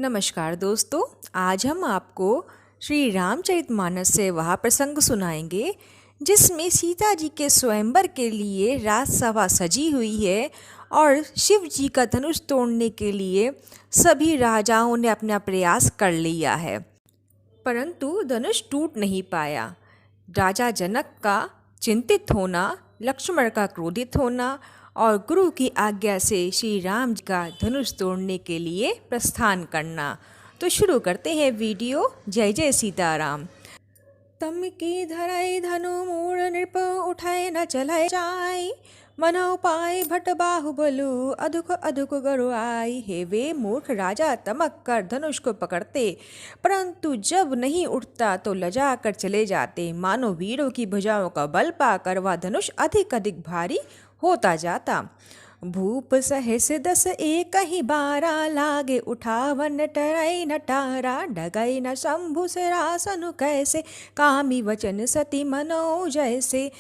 नमस्कार दोस्तों। आज हम आपको श्री रामचरितमानस से वह प्रसंग सुनाएंगे जिसमें सीता जी के स्वयंवर के लिए राजसभा सजी हुई है और शिव जी का धनुष तोड़ने के लिए सभी राजाओं ने अपना प्रयास कर लिया है, परंतु धनुष टूट नहीं पाया। राजा जनक का चिंतित होना, लक्ष्मण का क्रोधित होना और गुरु की आज्ञा से श्री राम जी का धनुष तोड़ने के लिए प्रस्थान करना। तो शुरू करते हैं वीडियो। जय जय सीताराम। तम की धराई धनु मूड़ नृप उठाए न चलाए जाय, मनो पाए भट बाहुबलु अधुक अधुक गरु आई। हे वे मूर्ख राजा तमक कर धनुष को पकड़ते, परंतु जब नहीं उठता तो लजा कर चले जाते। मानो वीरों की भुजाओं का बल पाकर वह धनुष अधिक अधिक भारी होता जाता। भूप सहस दस एक ही बारा, लागे उठावन टराई नटारा। डगई न शंभु सिरासनु कैसे, कामी वचन सती मनो जैसे।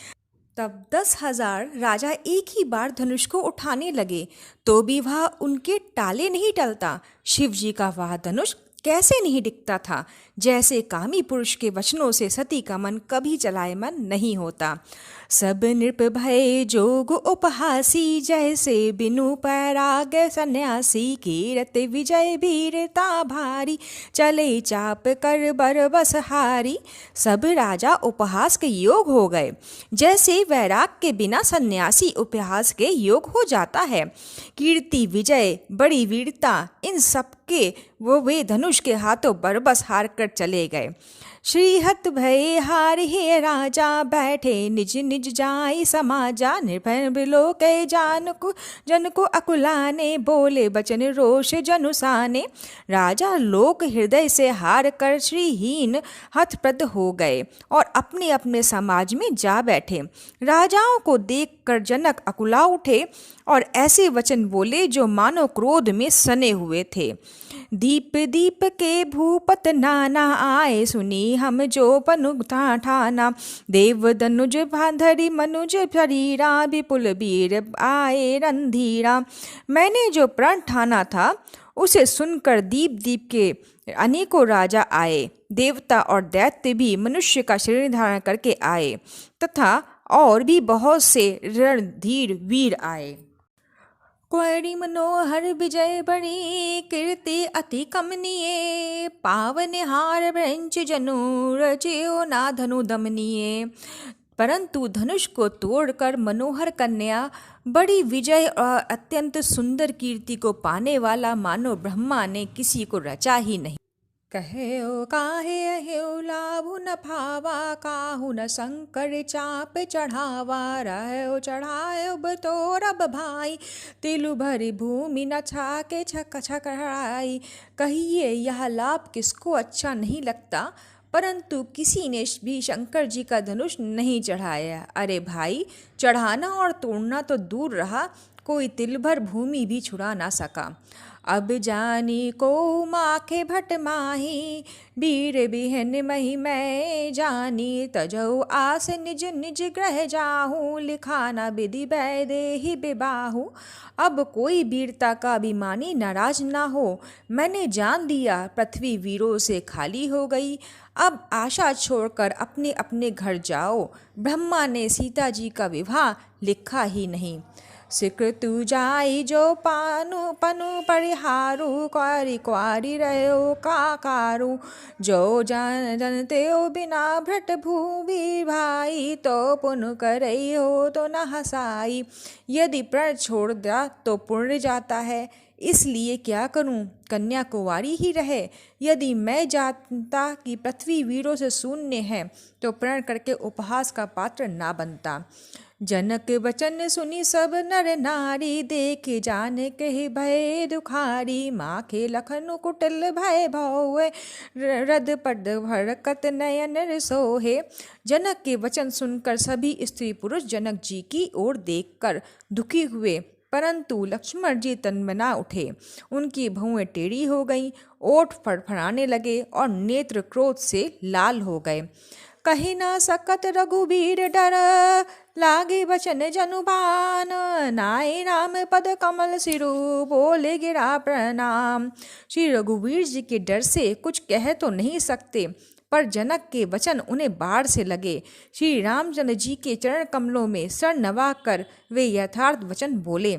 तब 10,000 राजा एक ही बार धनुष को उठाने लगे, तो भी वह उनके टाले नहीं टलता। शिव जी का वह धनुष कैसे नहीं दिखता था, जैसे कामी पुरुष के वचनों से सती का मन कभी चलायमान नहीं होता। सब नृप भय जोग उपहासी, जैसे बिनु पैराग सन्यासी। कीरत विजय वीरता भारी, चले चाप कर बरबस हारी। सब राजा उपहास के योग हो गए, जैसे वैराग के बिना सन्यासी उपहास के योग हो जाता है। कीर्ति विजय बड़ी वीरता, इन सब के वे धनुष के हाथों बरबस हार कर चले गए। श्रीहत भय हार हे राजा, बैठे निज निज जाय समाजा। निर्भय बिलो के जन को अकुलाने, बोले बचन रोष जनुसाने। राजा लोक हृदय से हार कर श्रीहीन हतप्रद हो गए और अपने अपने समाज में जा बैठे। राजाओं को देखकर जनक अकुला उठे और ऐसे वचन बोले जो मानो क्रोध में सने हुए थे। दीप दीप के भूपत नाना, आए सुनी हम जो पनु ठाना। देव धनुज धरि मनुज शरीरा, विपुल वीर आए रणधीरा। मैंने जो प्रण ठाना था उसे सुनकर दीप दीप के अनेकों राजा आए। देवता और दैत्य भी मनुष्य का शरीर धारण करके आए, तथा और भी बहुत से रणधीर वीर आए। क्वरी मनोहर विजय बड़ी, कीर्ति अति कमनीय। पावन हार ब्रंच जनु, रचयो ना धनु दमनीय। परंतु धनुष को तोड़कर मनोहर कन्या, बड़ी विजय और अत्यंत सुंदर कीर्ति को पाने वाला मानो ब्रह्मा ने किसी को रचा ही नहीं। कहो काहे अहेउ लाभु न भावा, काहू न शंकर चाप चढ़ावा। रहो चढ़ायो बतोरब भाई, तिलु भरी भूमि न छाके छक छकराई। कहिए यह लाभ किसको अच्छा नहीं लगता, परंतु किसी ने भी शंकर जी का धनुष नहीं चढ़ाया। अरे भाई, चढ़ाना और तोड़ना तो दूर रहा, कोई तिल भर भूमि भी छुड़ा ना सका। अब जानी को माखे भट माही, वीर बिहन मही मैं जानी। तजौ आस निज निज ग्रह जाहू, लिखाना विधि वैदेही विबाहू। अब कोई वीरता का अभिमानी नाराज ना हो, मैंने जान दिया पृथ्वी वीरों से खाली हो गई। अब आशा छोड़कर अपने अपने घर जाओ, ब्रह्मा ने सीता जी का विवाह लिखा ही नहीं। स्वीकृतु जाई जो पानु पनु परिहारु, क्वारी क्वारी रहो काकारु। जो जनते हो बिना भ्रट भूवि भाई, तो पुन करई हो तो न हसाई। यदि प्रण छोड़ दिया तो पुण्य जाता है, इसलिए क्या करूं, कन्या कुंवारी ही रहे। यदि मैं जानता कि पृथ्वी वीरों से शून्य है, तो प्रण करके उपहास का पात्र ना बनता। जनक वचन सुनी सब नर नारी, देखे जाने कही भय दुखारी। माखे लखनु कुटिल भय भौवे, रद पद भड़कत नयन सोहे। जनक के वचन सुनकर सभी स्त्री पुरुष जनक जी की ओर देखकर दुखी हुए, परंतु लक्ष्मण जी तन्मना उठे। उनकी भौएं टेढ़ी हो गईं, ओठ फड़फड़ाने लगे और नेत्र क्रोध से लाल हो गए। कही न सकत रघुबीर डर, लागे बचन जनुबान। नाई राम पद कमल सिरु, बोले गिरा प्रणाम। श्री रघुवीर जी के डर से कुछ कह तो नहीं सकते, पर जनक के वचन उन्हें बाढ़ से लगे। श्री रामचंद्र जी के चरण कमलों में सर नवा कर वे यथार्थ वचन बोले।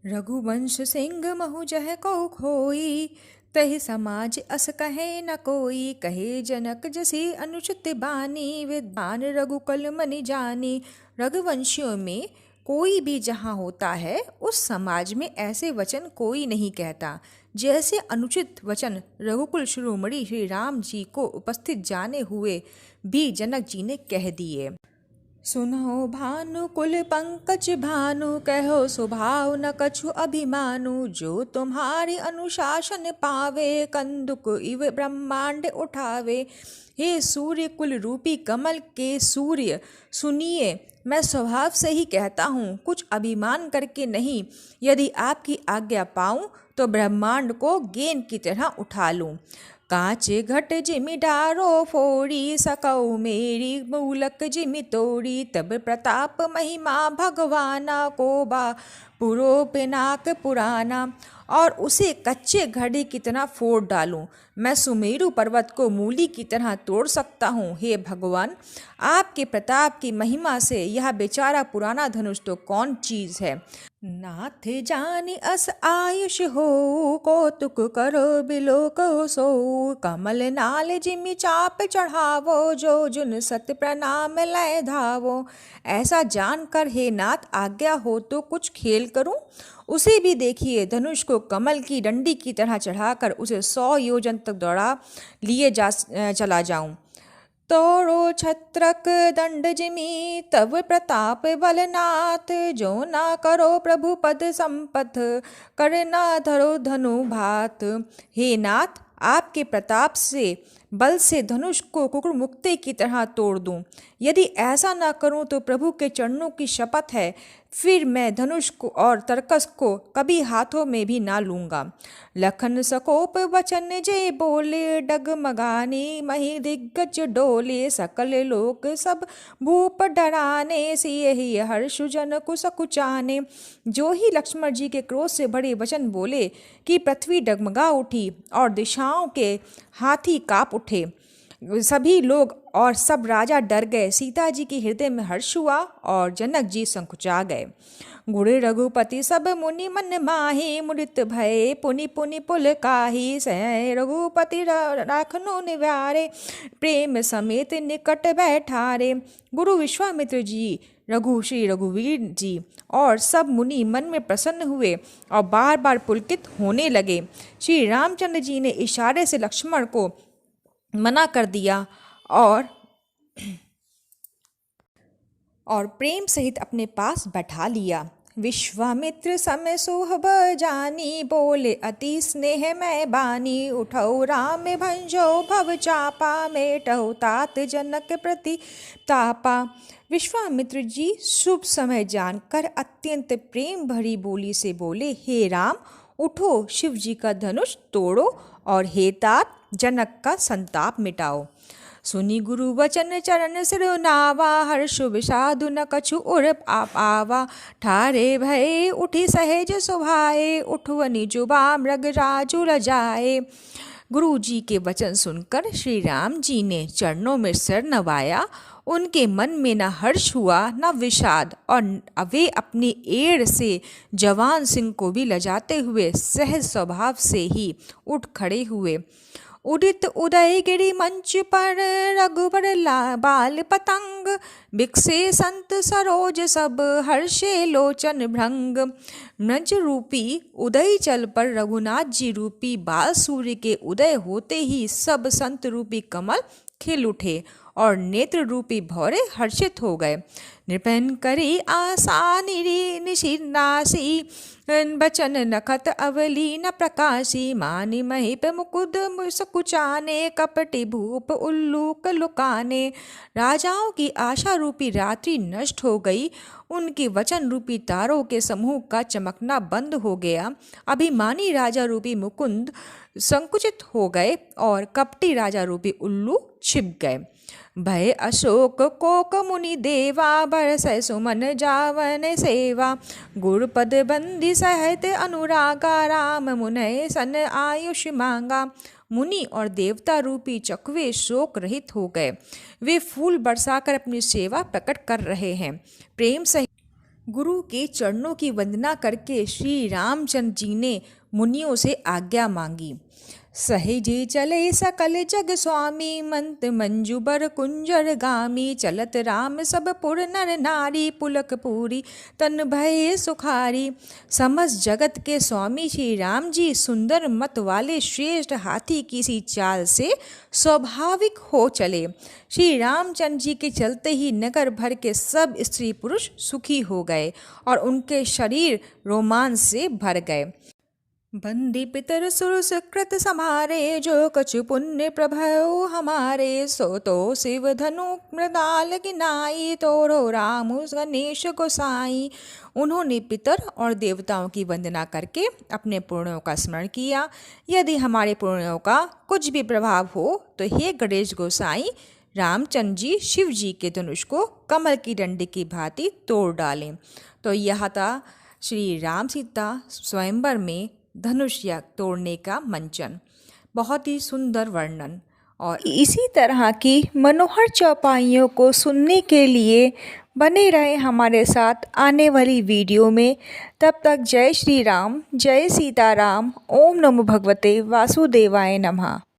रघुवंश सिंह महु जह को खोई, तहि समाज अस कहे न कोई। कहे जनक जसी अनुचित बानी, विद्वान रघुकुल मनि जानी। रघुवंशियों में कोई भी जहाँ होता है, उस समाज में ऐसे वचन कोई नहीं कहता जैसे अनुचित वचन रघुकुल शिरोमणि श्री राम जी को उपस्थित जाने हुए भी जनक जी ने कह दिए। सुनो भानु कुल पंकज भानु, कहो स्वभाव न कछु अभिमानु। जो तुम्हारे अनुशासन पावे, कंदुक इव ब्रह्मांड उठावे। हे सूर्य कुल रूपी कमल के सूर्य, सुनिए मैं स्वभाव से ही कहता हूँ, कुछ अभिमान करके नहीं। यदि आपकी आज्ञा पाऊँ तो ब्रह्मांड को गेंद की तरह उठा लूँ। कांचे घट जिमि डारो फोड़ी, सकौ मेरी मूलक जिमि तोड़ी। तब प्रताप महिमा भगवाना, को बा पुरो पिनाक पुराना। और उसे कच्चे घड़े की तरह फोड़ डालूं। मैं सुमेरु पर्वत को मूली की तरह तोड़ सकता हूँ। हे भगवान, आपके प्रताप की महिमा से यह बेचारा पुराना धनुष तो कौन चीज है। नाथ जानि अस आयुष हो, कौतुक करो बिलो को सो। कमल नाल जिमि चाप चढ़ावो, जो जुन सत प्रणाम लय धावो। ऐसा जानकर हे नाथ आज्ञा हो तो कुछ खेल करूं। उसे भी देखिए, धनुष को कमल की डंडी की तरह चढ़ाकर उसे 100 योजन तक दौड़ा लिए चला जाऊं। तोड़ो छत्रक दंड जिमि, तव प्रताप बलनाथ। जो ना करो प्रभु पद संपथ, कर ना धरो धनु भात। हे नाथ, आपके प्रताप से बल से धनुष को कुकुर मुक्ते की तरह तोड़ दूं। यदि ऐसा न करूं तो प्रभु के चरणों की शपथ है, फिर मैं धनुष को और तरकस को कभी हाथों में भी ना लूंगा। लखन सकोप वचन जे बोले, डगमगानी मही दिग्गज डोले। सकल लोक सब भूप डराने, सिय ही हर्ष जन कुसकुचाने। जो ही लक्ष्मण जी के क्रोध से भरे वचन बोले कि पृथ्वी डगमगा उठी और दिशाओं के हाथी कांप उठे। सभी लोग और सब राजा डर गए। सीता जी के हृदय में हर्ष हुआ और जनक जी संकुचा गए। गुणे रघुपति सब मुनि मन माही, मुदित भय पुनि पुनि पुल काही। सह रघुपति राखनो निवारे, प्रेम समेत निकट बैठारे। गुरु विश्वामित्र जी, श्री रघुवीर जी और सब मुनि मन में प्रसन्न हुए और बार बार पुलकित होने लगे। श्री रामचंद्र जी ने इशारे से लक्ष्मण को मना कर दिया और प्रेम सहित अपने पास बैठा लिया। विश्वामित्र समय सोहब जानी, बोले अति स्नेह मैं बानी। उठौ राम भंजो भव चापा, मेटौ तात जनक प्रति तापा। विश्वामित्र जी शुभ समय जानकर अत्यंत प्रेम भरी बोली से बोले, हे राम, उठो, शिव जी का धनुष तोड़ो और हे तात, जनक का संताप मिटाओ। सुनी गुरु वचन चरण सिर नावा, हर्ष विषादु न कछु उर आवा। ठारे भय उठी सहज सुभाए, उठवनि जुबा मृग राजु लजाए। गुरु जी के वचन सुनकर श्री राम जी ने चरणों में सिर नवाया। उनके मन में न हर्ष हुआ न विषाद, और वे अपनी एड़ से जवान सिंह को भी लजाते हुए सहज स्वभाव से ही उठ खड़े हुए। उदित उदय गिरि मंच पर, रघुबर बाल पतंग। बिकसे संत सरोज सब, हर्षे लोचन भृंग। मृज रूपी उदय चल पर रघुनाथ जी रूपी बाल सूर्य के उदय होते ही सब संत रूपी कमल खिल उठे और नेत्र रूपी भौरे हर्षित हो गए। नृपन करी आशा निशिनासी, बचन नखत अवली न प्रकाशी। मानि महिप मुकुद मुसकुचाने, कपटि भूप उल्लूक लुकाने। राजाओं की आशा रूपी रात्रि नष्ट हो गई। उनके वचन रूपी तारों के समूह का चमकना बंद हो गया। अभिमानी राजा रूपी मुकुंद संकुचित हो गए और कपटी राजा रूपी उल्लू छिप गए। भय अशोक कोक मुनि देवा, बरसै सुमन जावन सेवा। गुरुपद बंदी सहित अनुरागा, राम मुनय सन आयुष मांगा। मुनि और देवता रूपी चकवे शोक रहित हो गए। वे फूल बरसाकर अपनी सेवा प्रकट कर रहे हैं। प्रेम सहित गुरु के चरणों की वंदना करके श्री रामचंद्र जी ने मुनियों से आज्ञा मांगी। सहेजे चले सकल जग स्वामी, मंत मंजू बर कुंजर गामी। चलत राम सब पुर नर नारी, पुलक पूरी तन भय सुखारी। समस्त जगत के स्वामी श्री राम जी सुंदर मत वाले श्रेष्ठ हाथी की सी चाल से स्वाभाविक हो चले। श्री रामचंद्र जी के चलते ही नगर भर के सब स्त्री पुरुष सुखी हो गए और उनके शरीर रोमांच से भर गए। बंदी पितर सुर सुकृत समारे, जो कछु पुण्य प्रभयो हमारे। सो तो शिव धनु मृदाल गिनाई, तोरो राम गणेश गोसाई। उन्होंने पितर और देवताओं की वंदना करके अपने पुण्यों का स्मरण किया। यदि हमारे पुण्यों का कुछ भी प्रभाव हो तो हे गणेश गोसाई, रामचंद्र जी शिव जी के धनुष को कमल की डंडी की भांति तोड़ डालें। तो यह था श्री राम सीता स्वयंवर में धनुष याग तोड़ने का मंचन। बहुत ही सुंदर वर्णन। और इसी तरह की मनोहर चौपाइयों को सुनने के लिए बने रहे हमारे साथ आने वाली वीडियो में। तब तक जय श्री राम, जय सीताराम। ओम नमो भगवते वासुदेवाय नमः।